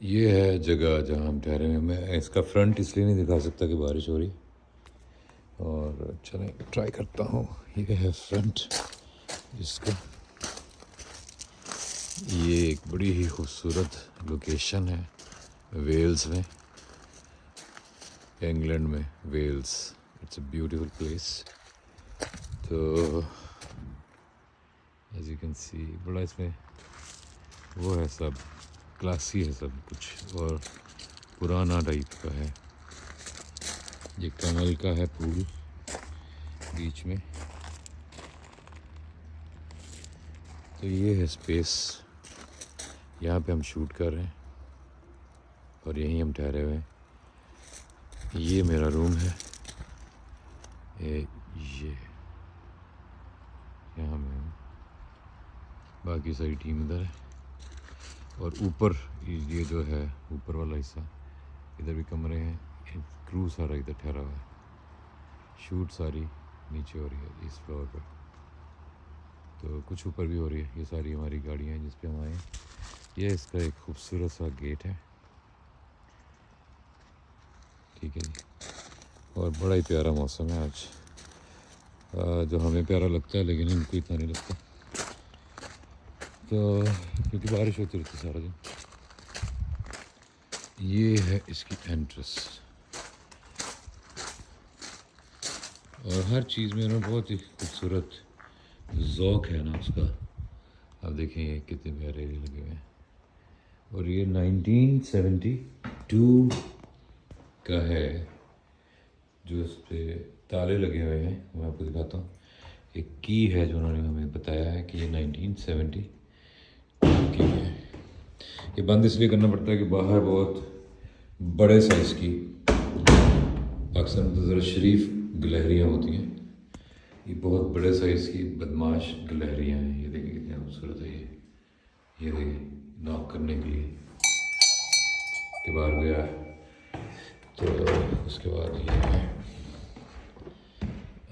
ये है जगह जहाँ हम ठहरे हुए हैं। मैं इसका फ्रंट इसलिए नहीं दिखा सकता कि बारिश हो रही, और चलें ट्राई करता हूँ। ये है फ्रंट इसका। ये एक बड़ी ही खूबसूरत लोकेशन है वेल्स में, इंग्लैंड में। Wales, it's a beautiful place. तो एज यू कैन सी बड़ा इसमें वो है, सब क्लासी है सब कुछ, और पुराना टाइप का है। ये कमल का है फूल बीच में। तो ये है स्पेस, यहाँ पे हम शूट कर रहे हैं और यहीं हम ठहरे हुए हैं। ये मेरा रूम है, ये यहाँ मैं हूँ, बाकी सारी टीम इधर है। और ऊपर ये जो है ऊपर वाला हिस्सा, इधर भी कमरे हैं। क्रू सारा इधर ठहरा हुआ है, शूट सारी नीचे हो रही है इस फ्लोर पर, तो कुछ ऊपर भी हो रही है। ये सारी हमारी गाड़ियाँ हैं जिस पे हम आए हैं। ये इसका एक खूबसूरत सा गेट है, ठीक है जी। और बड़ा ही प्यारा मौसम है आज, जो हमें प्यारा लगता है लेकिन इनको इतना नहीं लगता, तो क्योंकि बारिश होती रहती है सारा दिन। ये है इसकी एंट्रेंस, और हर चीज़ में ना बहुत ही खूबसूरत ज़ौक़ है ना उसका। आप देखें ये कितने प्यारे लगे हुए हैं। और ये 1972 का है, जो उस पर ताले लगे हुए हैं। मैं आपको दिखाता हूँ, एक की है जो उन्होंने हमें बताया है कि ये 1972 की है। ये बंद इसलिए करना पड़ता है कि बाहर बहुत बड़े साइज़ की पाकिस्तान में तो ज़रा शरीफ गिलहरियाँ होती हैं, ये बहुत बड़े साइज़ की बदमाश गिलहरियाँ हैं। ये देखिए कितनी खूबसूरत है। ये देखिए नॉक करने के लिए के बाहर गया है। तो उसके बाद ये है,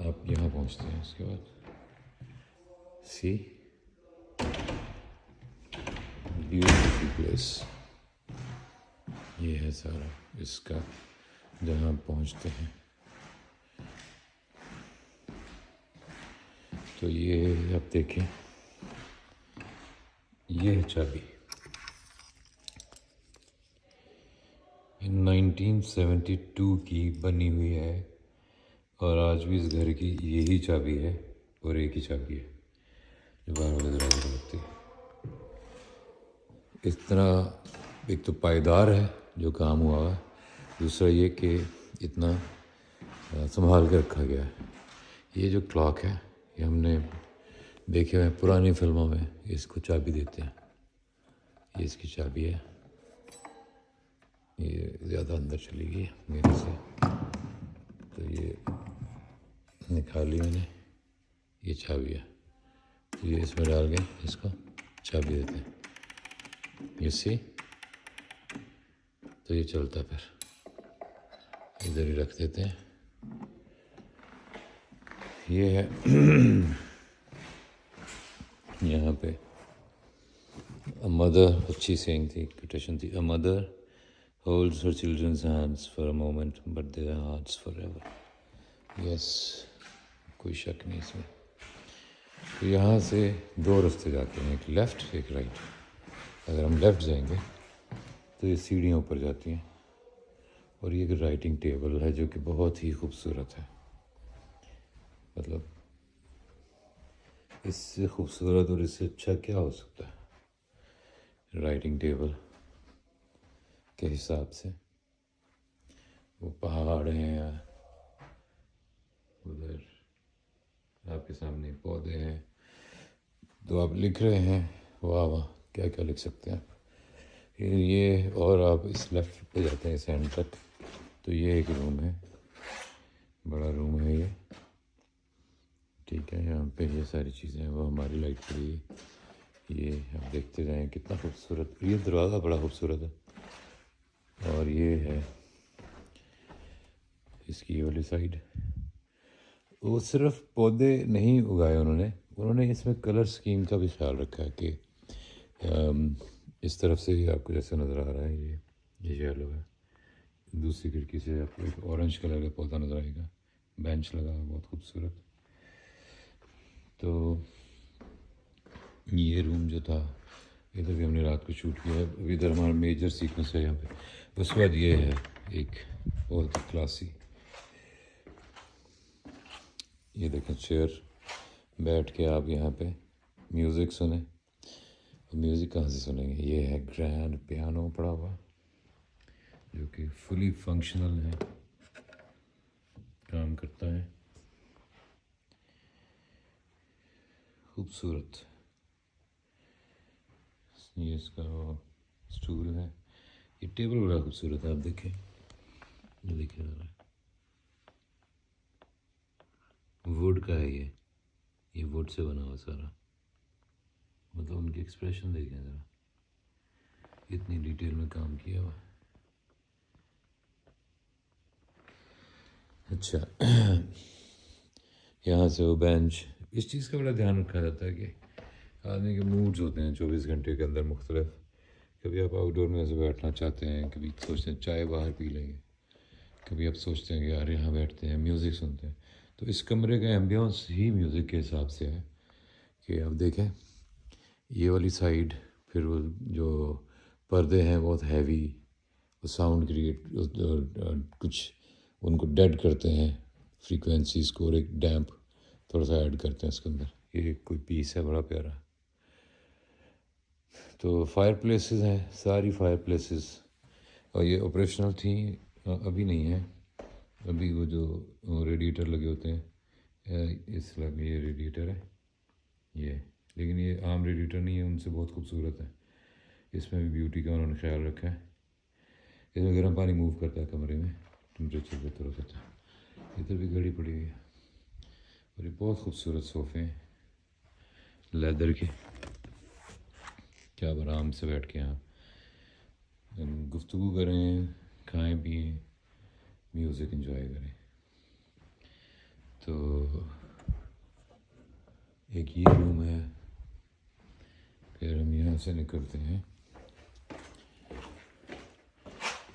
आप यहाँ पहुँचते हैं, उसके बाद सी ब्यूटीफुल प्लेस। ये है सारा इसका जहाँ हम पहुँचते हैं। तो ये आप देखें, ये है चाबी। 1972 की बनी हुई है, और आज भी इस घर की यही चाबी है, और एक ही चाबी है जो बाहर वाले दरवाजे पर लगती है। इस तरह एक तो पायदार है जो काम हुआ है, दूसरा ये कि इतना संभाल के रखा गया है। ये जो क्लॉक है ये हमने देखे हुए हैं पुरानी फिल्मों में, इसको चाबी देते हैं। ये इसकी चाबी है, ये ज़्यादा अंदर चली गई मेरे से, तो ये निकाली मैंने। ये चाबी है, तो ये इसमें डाल के इसको चाबी देते हैं, ये सी। तो ये चलता, फिर इधर ही रख देते हैं। ये है यहाँ पे अ मदर, अच्छी सेइंग थी, कोटेशन थी। A mother holds her children's hands for a moment but their hearts forever. Yes, कोई शक नहीं इसमें। तो यहाँ से दो रास्ते जाते हैं, एक लेफ़्ट एक राइट। अगर हम लेफ़्ट जाएंगे तो ये सीढ़ियाँ ऊपर जाती हैं, और ये एक राइटिंग टेबल है जो कि बहुत ही खूबसूरत है। मतलब इससे खूबसूरत और इससे अच्छा क्या हो सकता है राइटिंग टेबल के हिसाब से। वो पहाड़ हैं, उधर आपके सामने पौधे हैं, तो आप लिख रहे हैं, वाह वाह, क्या क्या लिख सकते हैं आप। फिर ये, और आप इस लेफ्ट पे जाते हैं इस एंड तक, तो ये एक रूम है, बड़ा रूम है ये, ठीक है। यहाँ पे ये सारी चीज़ें, वो हमारी लाइट पड़ी है। ये आप देखते जाएं कितना खूबसूरत, ये दरवाज़ा बड़ा खूबसूरत है। और ये है इसकी ये वाली साइड। वो सिर्फ पौधे नहीं उगाए उन्होंने इसमें कलर स्कीम का भी ख्याल रखा है कि इस तरफ से ही आपको जैसे नज़र आ रहा है ये येलो है। दूसरी खिड़की से आपको एक ऑरेंज कलर का पौधा नज़र आएगा, बेंच लगा है बहुत खूबसूरत। तो ये रूम जो था इधर भी हमने रात को शूट किया है। अभी इधर हमारा मेजर सीक्वेंस है यहाँ पे। उसके बाद ये है एक बहुत क्लासी, ये देखें चेयर, बैठ के आप यहाँ पे म्यूज़िक सुने। म्यूज़िक कहाँ से सुनेंगे, ये है ग्रैंड पियानो पड़ा हुआ जो कि फुली फंक्शनल है, काम करता है, खूबसूरत। ये इसका स्टूल है, ये टेबल बड़ा खूबसूरत है, आप देखें, ये देखिए ज़रा, वुड का है ये वुड से बना हुआ सारा। मतलब उनके एक्सप्रेशन देखें ज़रा, इतनी डिटेल में काम किया हुआ। अच्छा यहाँ से वो बेंच, इस चीज़ का बड़ा ध्यान रखा जाता है कि आदमी के मूड्स होते हैं 24 घंटे के अंदर मुख्तलिफ। कभी आप आउटडोर में ऐसे बैठना चाहते हैं, कभी सोचते हैं चाय बाहर पी लेंगे, कभी आप सोचते हैं कि यार यहाँ बैठते हैं म्यूज़िक सुनते हैं। तो इस कमरे का एम्बियंस ही म्यूज़िक के हिसाब से है कि आप देखें ये वाली साइड, फिर वो जो पर्दे हैं बहुत हैवी, वो साउंड क्रिएट कुछ उनको डेड करते हैं फ्रीक्वेंसीज़ को, और एक डैम्प थोड़ा सा ऐड करते हैं इसके अंदर। ये कोई पीस है बड़ा प्यारा। तो फायर प्लेसेस हैं, सारी फायर प्लेसेस, और ये ऑपरेशनल थी, अभी नहीं है। अभी वो जो रेडिएटर लगे होते हैं, इस लैब में ये रेडिएटर है ये, लेकिन ये आम रेडिएटर नहीं है, उनसे बहुत खूबसूरत है। इसमें भी ब्यूटी का उन्होंने ख्याल रखा है। इसमें गर्म पानी मूव करता है कमरे में, टेम्परेचर बेहतर हो जाता है। इधर भी घड़ी पड़ी हुई है, और ये बहुत खूबसूरत सोफ़े हैं लेदर के। क्या आप आराम से बैठ के यहाँ गुफ्तगू करें, खाएं पिएं, म्यूज़िक एंजॉय करें। तो एक ये रूम है, फिर हम यहाँ से निकलते हैं।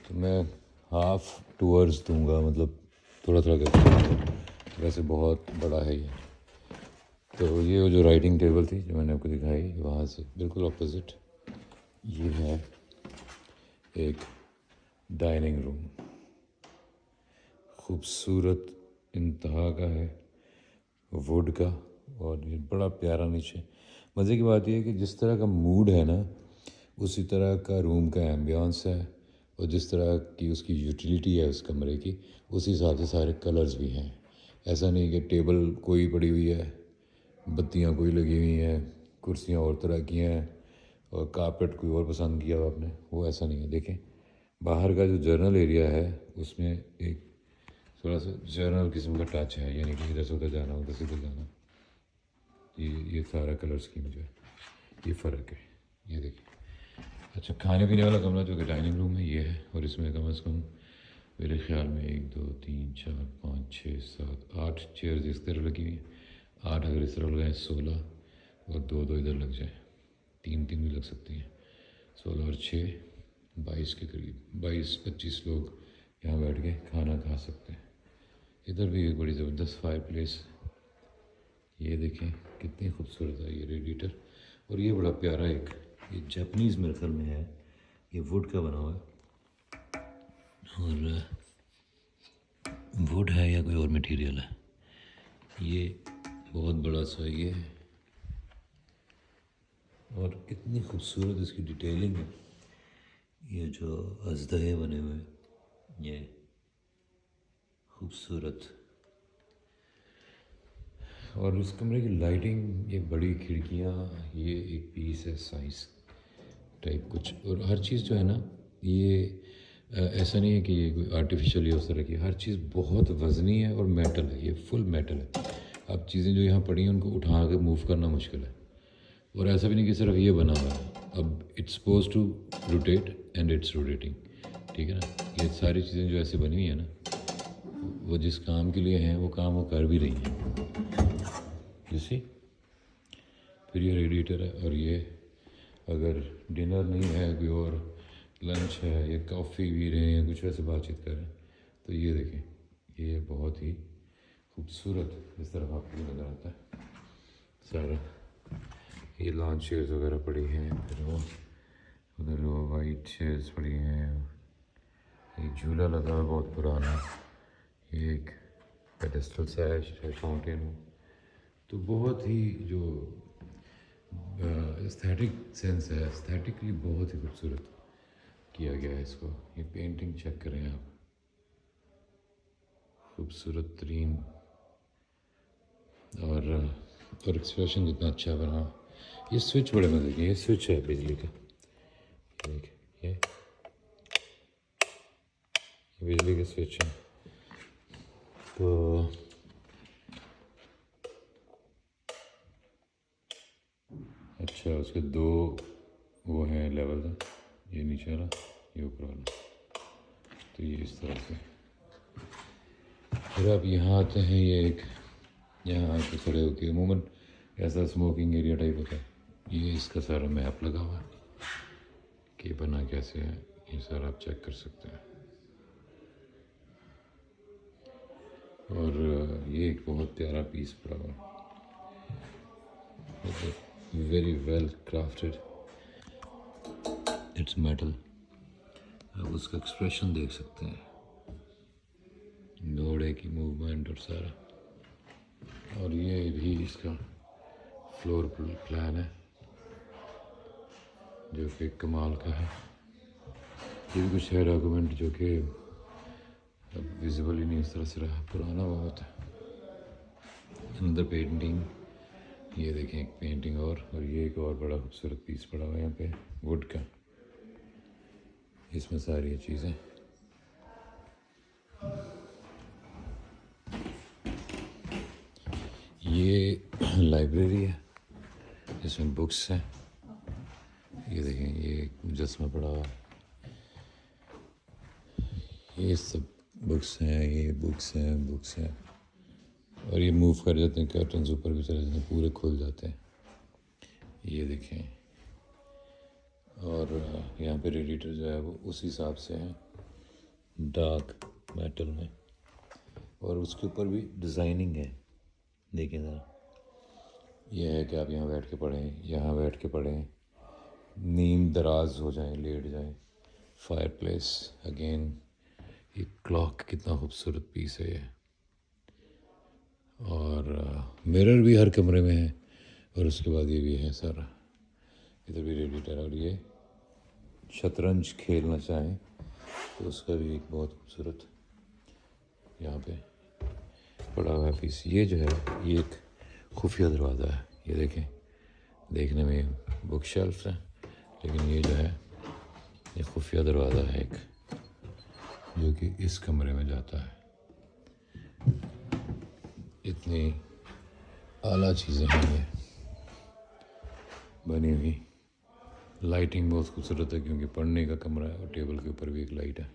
तो मैं हाफ टूर्स दूंगा, मतलब थोड़ा थोड़ा करके, वैसे बहुत बड़ा है ये। तो ये जो राइटिंग टेबल थी जो मैंने आपको दिखाई, वहाँ से बिल्कुल ऑपोजिट ये है एक डाइनिंग रूम, खूबसूरत इंतहा का है, वुड का, और ये बड़ा प्यारा नीचे। मज़े की बात यह है कि जिस तरह का मूड है ना, उसी तरह का रूम का एम्बियंस है, और जिस तरह की उसकी यूटिलिटी है उस कमरे की, उसी हिसाब से सारे कलर्स भी हैं। ऐसा नहीं कि टेबल कोई पड़ी हुई है, बत्तियां कोई लगी हुई हैं, कुर्सियां और तरह की हैं, और कारपेट कोई और पसंद किया हुआ आपने, वो ऐसा नहीं है। देखें बाहर का जो जर्नल एरिया है उसमें एक थोड़ा सा जर्नल किस्म का टच है, यानी कि इधर से उधर जाना, उधर से उधर जाना। ये सारा कलर स्कीम जो है, ये फ़र्क है, ये देखिए। अच्छा, खाने पीने वाला कमरा जो कि डाइनिंग रूम है ये है, और इसमें कम से कम मेरे ख्याल में 1 2 3 4 5 6 7 8 चेयर्स इस तरह लगी हुई हैं। 8 अगर इस तरह लगाएं 16, और 2 2 इधर लग जाए, 3 3 भी लग सकती हैं। 16 और 6 22 के करीब, 22-25 लोग यहाँ बैठ के खाना खा सकते हैं। इधर भी एक बड़ी ज़बरदस्त फायर प्लेस, ये देखें कितनी खूबसूरत है ये रेडिएटर। और ये बड़ा प्यारा एक, ये जापानीज़ मेरे ख्याल में है, ये वुड का बना हुआ है, और वुड है या कोई और मटेरियल है। ये बहुत बड़ा सा ये है, और कितनी खूबसूरत इसकी डिटेलिंग है। ये जो अजदहे बने हुए, ये खूबसूरत। और इस कमरे की लाइटिंग, ये बड़ी खिड़कियाँ, ये एक पीस है साइंस टाइप कुछ, और हर चीज़ जो है ना, ये ऐसा नहीं है कि ये कोई आर्टिफिशियल या उस तरह की, हर चीज़ बहुत वज़नी है और मेटल है, ये फुल मेटल है। अब चीज़ें जो यहाँ पड़ी हैं उनको उठा के मूव करना मुश्किल है, और ऐसा भी नहीं कि सिर्फ ये बना हुआ है। अब it's suppose to rotate and it's rotating, ठीक है ना। ये सारी चीज़ें जो ऐसे बनी हुई हैं ना, वो जिस काम के लिए हैं वो काम वो कर भी रही हैं, जैसे। फिर ये रेडिएटर है, और ये अगर डिनर नहीं है कोई और लंच है या कॉफ़ी पी रहे हैं या कुछ वैसे बातचीत कर रहे हैं तो ये देखें, ये बहुत ही खूबसूरत इस तरफ आपको नज़र आता है सारा। ये लॉन्च चेयर्स वगैरह पड़ी हैं, फिर वो उधर वो वाइट चेयर्स पड़ी हैं, एक झूला लगा हुआ बहुत पुराना, ये एक पेडेस्टल सा है फाउंटेन हो। तो बहुत ही जो एस्थेटिक सेंस है, एस्थेटिकली बहुत ही खूबसूरत किया गया है इसको। ये पेंटिंग चेक करें आप, खूबसूरत तरीन, और एक्सप्रेशन कितना अच्छा बना। ये स्विच बड़े मजे के, ये स्विच है बिजली का, ये बिजली के स्विच है। तो अच्छा, उसके दो वो हैं लेवल हैं, ये नीचे वाला, ये ऊपर वाला। तो ये इस तरह से। फिर आप यहाँ आते हैं, ये एक यहाँ आके खड़े होके अमूमन ऐसा स्मोकिंग एरिया टाइप होता है। ये इसका सारा मैप लगा हुआ है कि बना कैसे है, ये सारा आप चेक कर सकते हैं। और ये एक बहुत प्यारा पीस पड़ा हुआ है, very well crafted, it's metal. आप उसका एक्सप्रेशन देख सकते हैं, घोड़े की मूवमेंट और सारा। और ये भी इसका फ्लोर प्लान है जो कि कमाल का है। ये भी कुछ है डॉक्यूमेंट जो कि अब विजिबल ही नहीं इस तरह से रहा, पुराना बहुत है। अंदर पेंटिंग, ये देखें एक पेंटिंग, और ये एक और बड़ा खूबसूरत पीस पड़ा हुआ है यहाँ पे वुड का। इसमें सारी चीज़ें, ये लाइब्रेरी है, इसमें बुक्स हैं। ये देखें, ये मुजस्समा पड़ा हुआ, ये सब बुक्स हैं, ये बुक्स हैं। और ये मूव कर जाते हैं, कर्टन्स ऊपर भी चले जाते हैं, पूरे खुल जाते हैं। ये देखें, और यहाँ पे रेडिएटर जो है वो उस हिसाब से है, डार्क मेटल में, और उसके ऊपर भी डिज़ाइनिंग है। देखें ज़रा, यह है कि आप यहाँ बैठ के पढ़ें, यहाँ बैठ के पढ़ें, नींद दराज हो जाएं, लेट जाएं। फायर प्लेस अगेन, ये क्लॉक कितना खूबसूरत पीस है ये। और मिरर भी हर कमरे में है, और उसके बाद ये भी है सारा, इधर भी रेडिएटर। और ये शतरंज खेलना चाहें तो उसका भी एक बहुत खूबसूरत यहाँ पे पड़ा हुआ है पीस। ये जो है ये एक खुफिया दरवाज़ा है, ये देखें, देखने में बुक शेल्फ है, लेकिन ये जो है ये खुफिया दरवाज़ा है एक, जो कि इस कमरे में जाता है। इतनी आला चीज़ें हैं ये बनी हुई। लाइटिंग बहुत खूबसूरत है क्योंकि पढ़ने का कमरा है, और टेबल के ऊपर भी एक लाइट है।